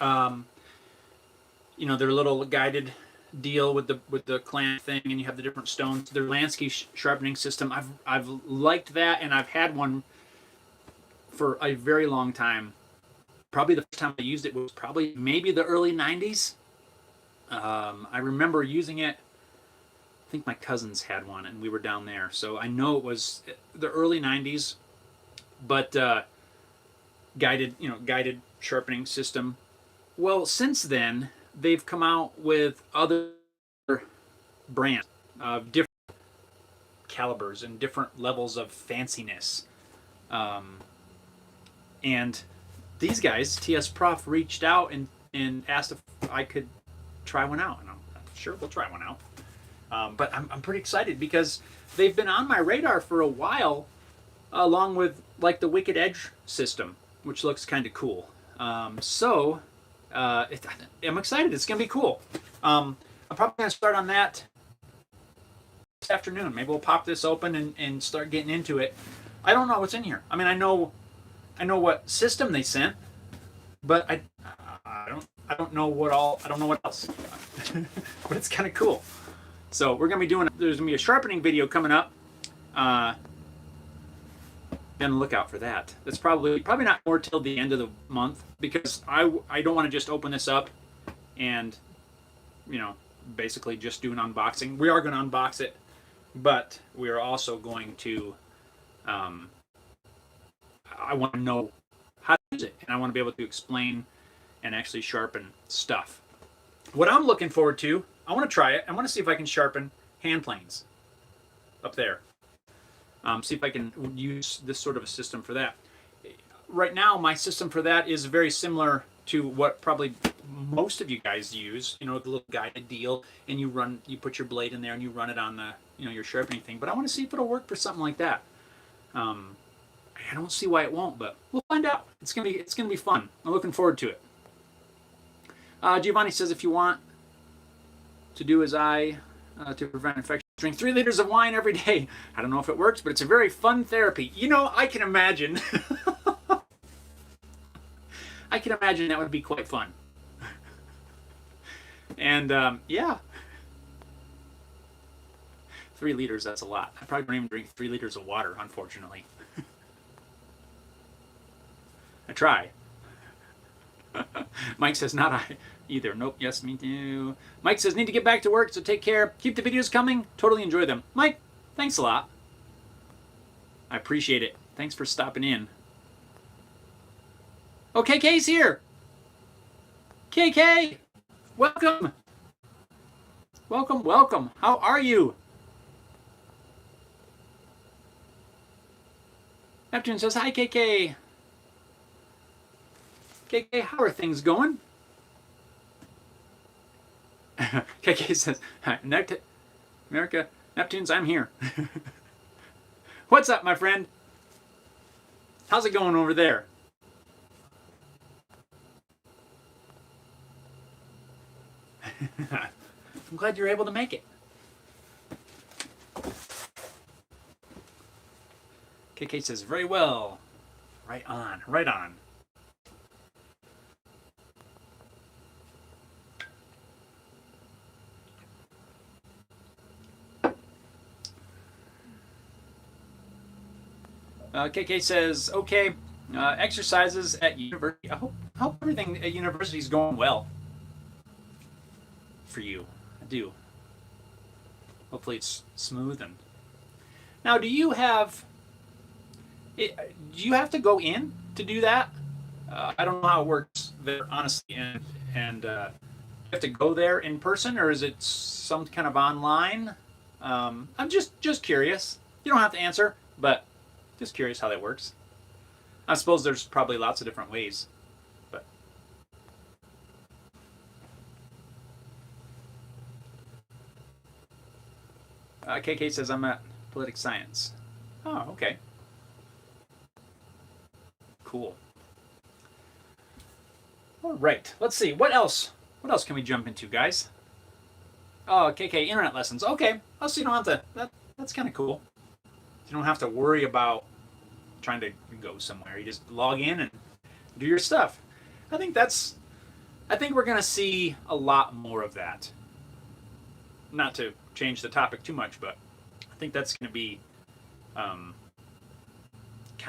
Their little guided deal with the clamp thing, and you have the different stones. Their Lansky sharpening system. I've liked that, and I've had one for a very long time. Probably the first time I used it was probably maybe the early 90s. I remember using it. I think my cousins had one, and we were down there, so I know it was the early 90s. But guided sharpening system. Well, since then they've come out with other brands of different calibers and different levels of fanciness. And these guys, TeeSpring, reached out and asked if I could try one out, and I'm sure we'll try one out. But I'm pretty excited because they've been on my radar for a while, along with like the Wicked Edge system, which looks kind of cool. I'm excited. It's gonna be cool. I'm probably gonna start on that this afternoon. Maybe we'll pop this open and start getting into it. I don't know what's in here. I mean, I know what system they sent. but I don't know what else. But it's kind of cool. So we're gonna be there's gonna be a sharpening video coming up. Then look out for that. That's probably not more till the end of the month, because I don't want to just open this up and, you know, basically just do an unboxing. We are going to unbox it, but we are also going to, I want to know how to use it, and I want to be able to explain and actually sharpen stuff. What I'm looking forward to, I want to try it. I want to see if I can sharpen hand planes up there. See if I can use this sort of a system for that. Right now, my system for that is very similar to what probably most of you guys use. You know, the little guided deal, and you put your blade in there and you run it on the, you know, your sharpening thing. But I want to see if it'll work for something like that. I don't see why it won't, but we'll find out. It's gonna be fun. I'm looking forward to it. Giovanni says, if you want to do as I to prevent infection, drink 3 liters of wine every day. I don't know if it works, but it's a very fun therapy. You know, I can imagine. I can imagine that would be quite fun. And yeah, 3 liters, that's a lot. I probably don't even drink 3 liters of water, unfortunately. I try. Mike says, not I either. Nope, yes, me too. Mike says, need to get back to work, so take care. Keep the videos coming. Totally enjoy them. Mike, thanks a lot. I appreciate it. Thanks for stopping in. Oh, KK's here. KK, welcome. Welcome, welcome. How are you? Neptune says, hi, KK. KK, how are things going? KK says, America, Neptunes, I'm here. What's up, my friend? How's it going over there? I'm glad you're able to make it. KK says, very well. Right on, right on. KK says, okay, exercises at university. I hope everything at university is going well for you. I do. Hopefully it's smooth. And now, do you have to go in to do that? I don't know how it works there, honestly. And you have to go there in person, or is it some kind of online? I'm just curious. You don't have to answer, but just curious how that works. I suppose there's probably lots of different ways, but KK says, I'm at political science. Oh, okay. Cool. All right, let's see. What else can we jump into, guys? Oh, KK, internet lessons. Okay. Oh, so you don't have to, that's kind of cool. You don't have to worry about trying to go somewhere. You just log in and do your stuff. I think we're going to see a lot more of that. Not to change the topic too much, but I think that's going to be kind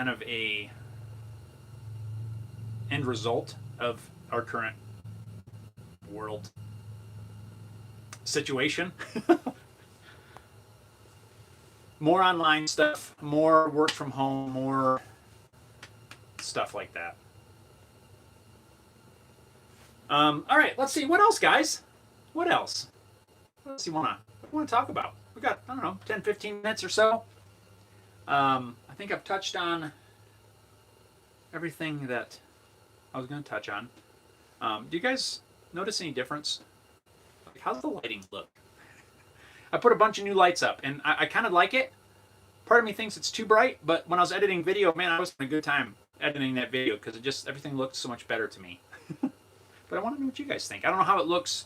of a end result of our current world situation. More online stuff, more work from home, more stuff like that. All right, let's see. What else, guys? What else? What else you want to talk about? We got, I don't know, 10, 15 minutes or so. I think I've touched on everything that I was going to touch on. Do you guys notice any difference? Like, how's the lighting look? I put a bunch of new lights up, and I kind of like it. Part of me thinks it's too bright, but when I was editing video, man, I was having a good time editing that video because everything looked so much better to me. But I want to know what you guys think. I don't know how it looks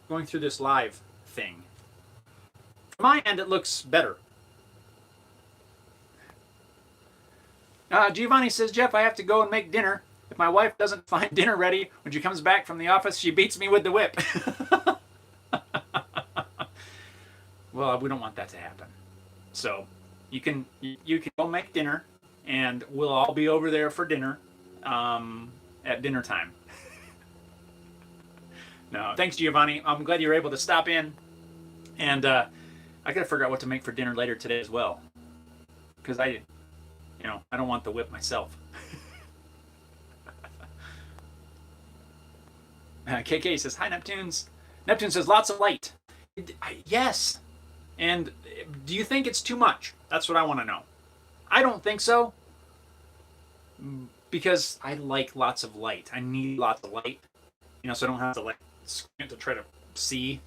going through this live thing. From my end, it looks better. Giovanni says, Jeff, I have to go and make dinner. If my wife doesn't find dinner ready when she comes back from the office, she beats me with the whip. Well, we don't want that to happen. So you can go make dinner, and we'll all be over there for dinner at dinner time. No, thanks, Giovanni. I'm glad you were able to stop in. And I got to figure out what to make for dinner later today as well, because I don't want the whip myself. KK says, hi, Neptunes. Neptune says, lots of light. Yes. And do you think it's too much? That's what I want to know. I don't think so, because I like lots of light. I need lots of light, so I don't have to squint to try to see.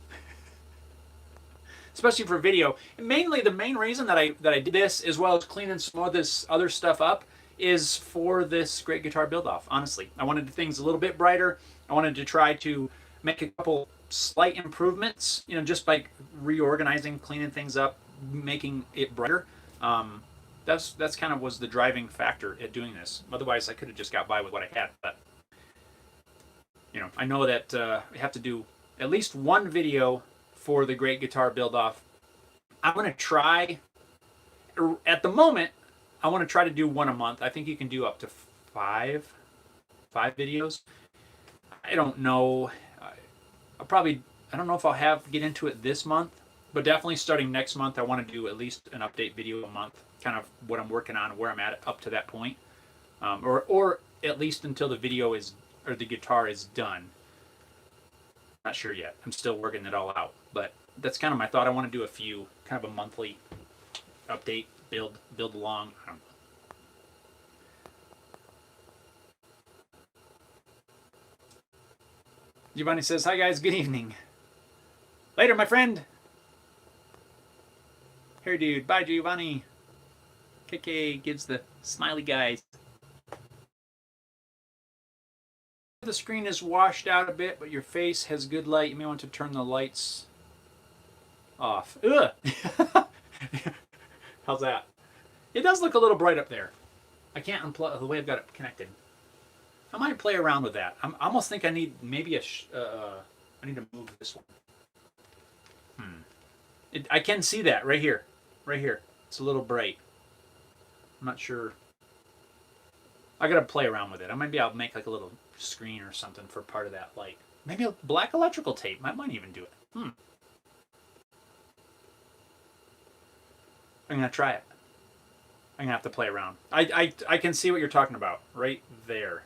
Especially for video. And mainly, the main reason that I did this, as well as cleaning some of this other stuff up, is for this great guitar build-off. Honestly, I wanted things a little bit brighter. I wanted to try to make a couple slight improvements, just by reorganizing, cleaning things up, making it brighter. That's kind of was the driving factor at doing this. Otherwise, I could have just got by with what I had. But I know that I have to do at least one video for the great guitar build-off. I'm going to try, at the moment, I want to try to do one a month. I think you can do up to five videos. I don't know. I don't know if I'll get into it this month, but definitely starting next month, I want to do at least an update video a month, kind of what I'm working on, where I'm at up to that point, or at least until the video or the guitar is done. Not sure yet. I'm still working it all out, but that's kind of my thought. I want to do a few, kind of a monthly update, build along. I don't know. Giovanni says, hi guys, good evening. Later, my friend. Here, dude. Bye, Giovanni. KK gives the smiley guys. The screen is washed out a bit, but your face has good light. You may want to turn the lights off. Ugh. How's that? It does look a little bright up there. I can't unplug the way I've got it connected. I might play around with that. I almost think I need maybe I need to move this one. I can see that right here. Right here. It's a little bright. I'm not sure. I gotta play around with it. Maybe I'll make like a little screen or something for part of that light. Maybe a black electrical tape. I might even do it. I'm gonna try it. I'm gonna have to play around. I can see what you're talking about right there.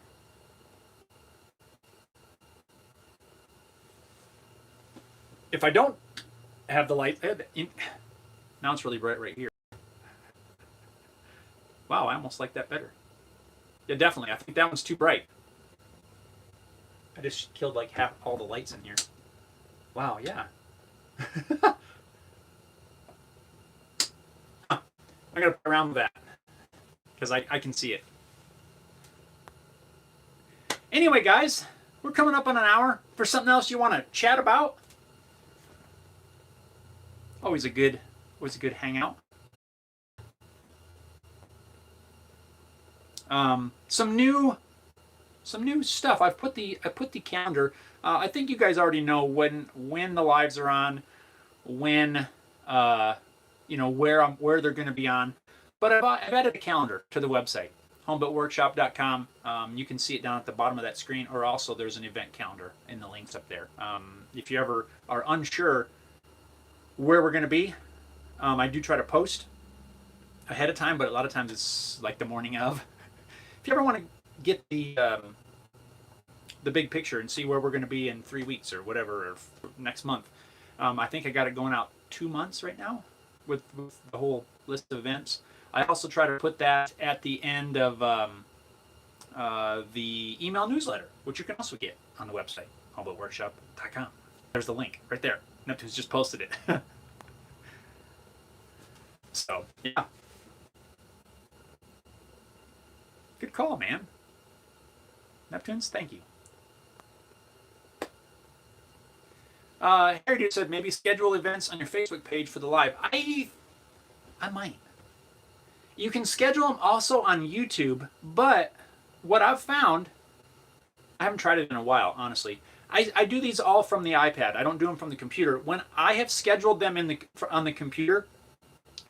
If I don't have the light, now it's really bright right here. Wow, I almost like that better. Yeah, definitely. I think that one's too bright. I just killed like half all the lights in here. Wow, yeah. I'm going to play around with that because I can see it. Anyway, guys, we're coming up on an hour. For something else you want to chat about? Always a good hangout. Some new stuff. I've put the calendar. I think you guys already know when the lives are on, when where they're going to be on. But I've added a calendar to the website, homebuiltworkshop.com. You can see it down at the bottom of that screen, or also there's an event calendar in the links up there. If you ever are unsure where we're going to be, I do try to post ahead of time, but a lot of times it's like the morning of. If you ever want to get the big picture and see where we're going to be in 3 weeks or whatever, or next month, I think I got it going out 2 months right now with the whole list of events. I also try to put that at the end of the email newsletter, which you can also get on the website, homebuiltworkshop.com. There's the link right there. Neptune's just posted it. So, yeah. Good call, man. Neptunes, thank you. Harry said maybe schedule events on your Facebook page for the live. I might. You can schedule them also on YouTube, but what I've found I haven't tried it in a while, honestly. I do these all from the iPad. I don't do them from the computer. When I have scheduled them on the computer,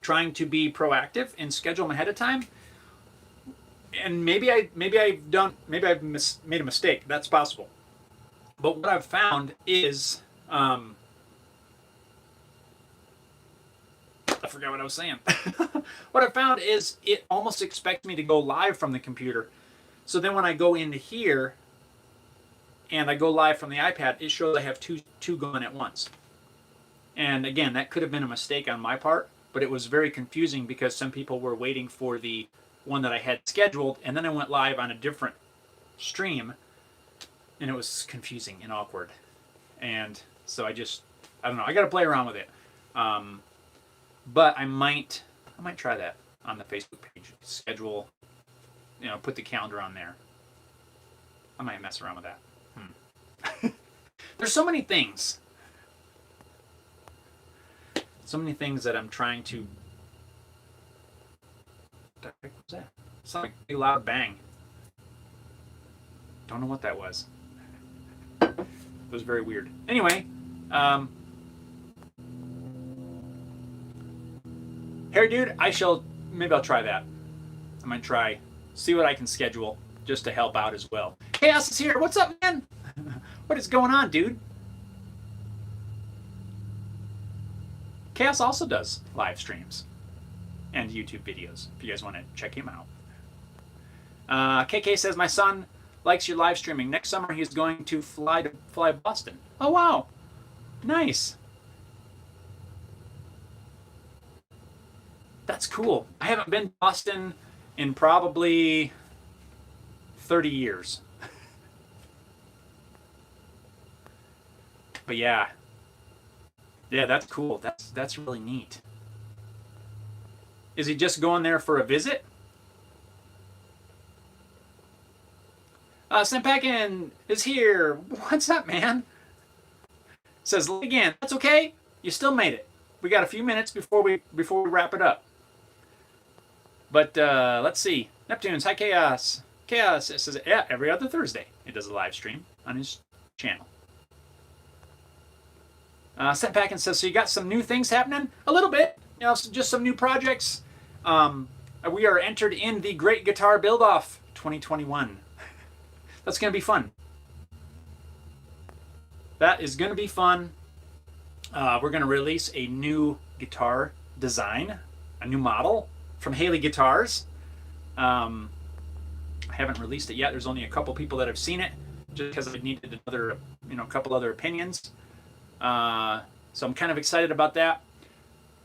trying to be proactive and schedule them ahead of time, and maybe I've made a mistake. That's possible. But what I've found is, I forgot what I was saying. What I found is it almost expects me to go live from the computer. So then when I go into here and I go live from the iPad, it shows I have two going at once. And again, that could have been a mistake on my part, but it was very confusing because some people were waiting for the one that I had scheduled, and then I went live on a different stream, and it was confusing and awkward. And so I don't know, I got to play around with it. But I might try that on the Facebook page. Schedule, put the calendar on there. I might mess around with that. There's so many things. So many things that I'm trying to... What the heck was that? It sounded like a big loud bang. Don't know what that was. It was very weird. Anyway, Hair Dude, maybe I'll try that. I might see what I can schedule just to help out as well. Chaos is here. What's up, man? What is going on, dude? Chaos also does live streams and YouTube videos if you guys want to check him out. KK says, my son likes your live streaming. Next summer he's going to fly Boston. Oh, wow. Nice. That's cool. I haven't been to Boston in probably 30 years. But yeah, that's cool. That's really neat. Is he just going there for a visit? Senpakin is here. What's up, man? Says again. That's okay. You still made it. We got a few minutes before we wrap it up. But let's see. Neptunes, hi Chaos. Chaos says, yeah, every other Thursday it does a live stream on his channel. Setpack says, so you got some new things happening? A little bit. Just some new projects. We are entered in the Great Guitar Build-Off 2021. That's going to be fun. That is going to be fun. We're going to release a new guitar design, a new model from Haley Guitars. I haven't released it yet. There's only a couple people that have seen it, just because I needed another, couple other opinions. So I'm kind of excited about that.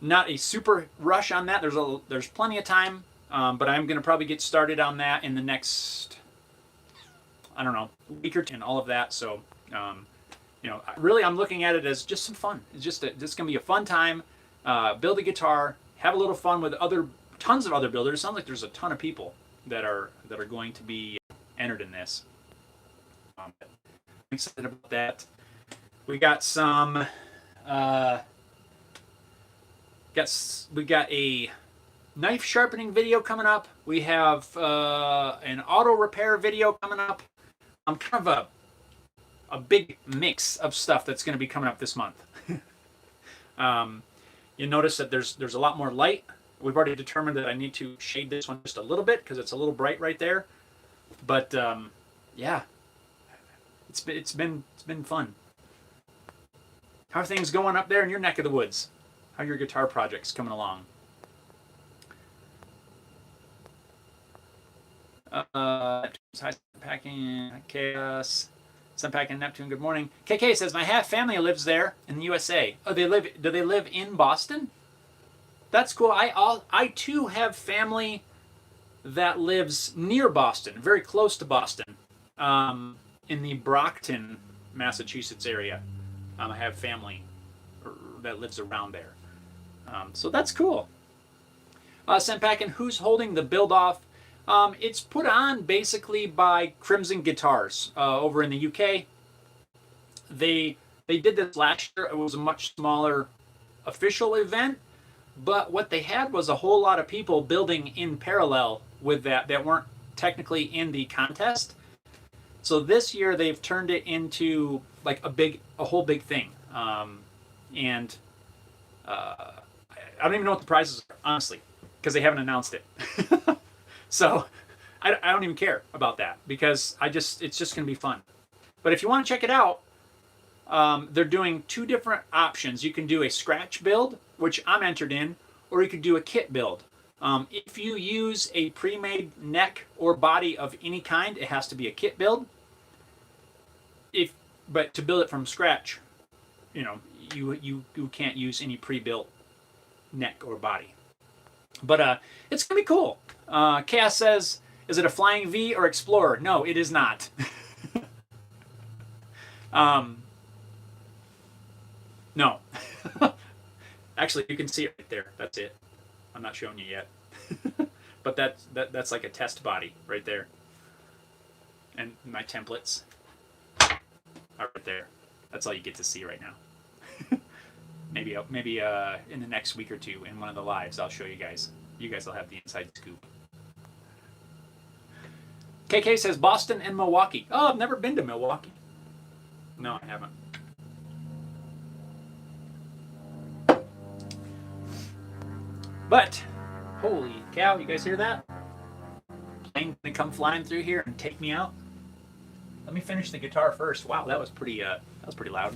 Not a super rush on that. There's plenty of time, but I'm going to probably get started on that in the next, week or two and all of that. So, really I'm looking at it as just some fun. It's just going to be a fun time. Build a guitar, have a little fun with tons of other builders. It sounds like there's a ton of people that are going to be entered in this. I'm excited about that. We got some. We got a knife sharpening video coming up. We have an auto repair video coming up. I'm kind of a big mix of stuff that's going to be coming up this month. You notice that there's a lot more light. We've already determined that I need to shade this one just a little bit because it's a little bright right there. But yeah, it's been fun. How are things going up there in your neck of the woods? How are your guitar projects coming along? Packing Chaos, Sunpacking Neptune. Good morning. KK says my half family lives there in the USA. Oh, do they live in Boston? That's cool. I too have family that lives near Boston, very close to Boston, in the Brockton, Massachusetts area. I have family that lives around there. So that's cool. Senpakin, who's holding the build-off? It's put on basically by Crimson Guitars over in the UK. They did this last year. It was a much smaller official event, but what they had was a whole lot of people building in parallel with that weren't technically in the contest. So this year they've turned it into like a whole big thing. And I don't even know what the prizes are, honestly, because they haven't announced it. So I don't even care about that because it's just going to be fun. But if you want to check it out, they're doing 2 different options. You can do a scratch build, which I'm entered in, or you could do a kit build. If you use a pre-made neck or body of any kind, it has to be a kit build. But to build it from scratch, you can't use any pre-built neck or body. But it's gonna be cool. Chaos says, "Is it a Flying V or Explorer?" No, it is not. No. Actually, you can see it right there. That's it. I'm not showing you yet. But that's like a test body right there. And my templates are right there. That's all you get to see right now. maybe in the next week or 2 in one of the lives I'll show you guys. You guys will have the inside scoop. KK says Boston and Milwaukee. Oh, I've never been to Milwaukee. No, I haven't. But holy cow, you guys hear that? Plane gonna come flying through here and take me out. Let me finish the guitar first. Wow, that was pretty loud.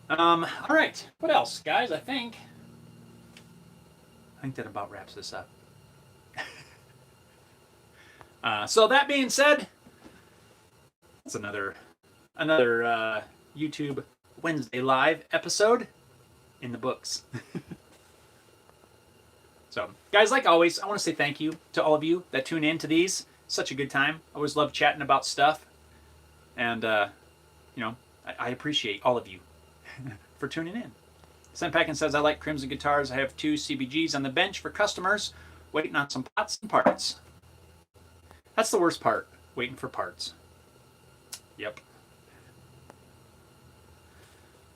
All right. What else, guys? I think that about wraps this up. So that being said, that's another YouTube Wednesday live episode in the books. So, guys, like always, I want to say thank you to all of you that tune in to these. Such a good time. I always love chatting about stuff. And, I appreciate all of you for tuning in. Senpackin says, I like Crimson guitars. I have 2 CBGs on the bench for customers, waiting on some pots and parts. That's the worst part, waiting for parts. Yep.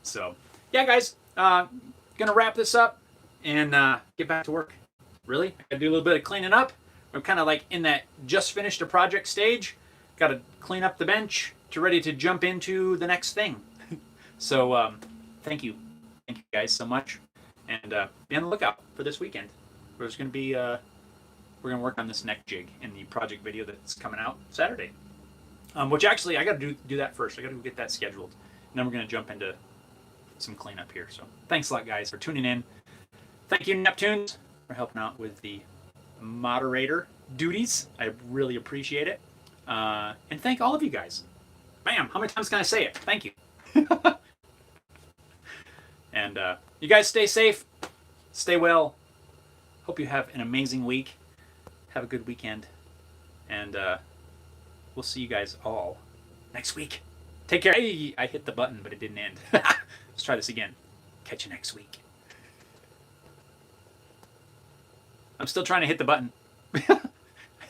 So, yeah, guys, gonna wrap this up and get back to work. Really? I gotta do a little bit of cleaning up. I'm kind of like in that just finished a project stage. Gotta clean up the bench to ready to jump into the next thing. So, thank you. Thank you guys so much. And be on the lookout for this weekend. There's gonna be, we're gonna work on this neck jig in the project video that's coming out Saturday. Which actually, I gotta do that first. I gotta go get that scheduled. And then we're gonna jump into some cleanup here. So thanks a lot, guys, for tuning in. Thank you, Neptunes, for helping out with the moderator duties. I really appreciate it. And thank all of you guys. Bam! How many times can I say it? Thank you. And you guys stay safe. Stay well. Hope you have an amazing week. Have a good weekend. And we'll see you guys all next week. Take care. Hey, I hit the button, but it didn't end. Let's try this again. Catch you next week. I'm still trying to hit the button.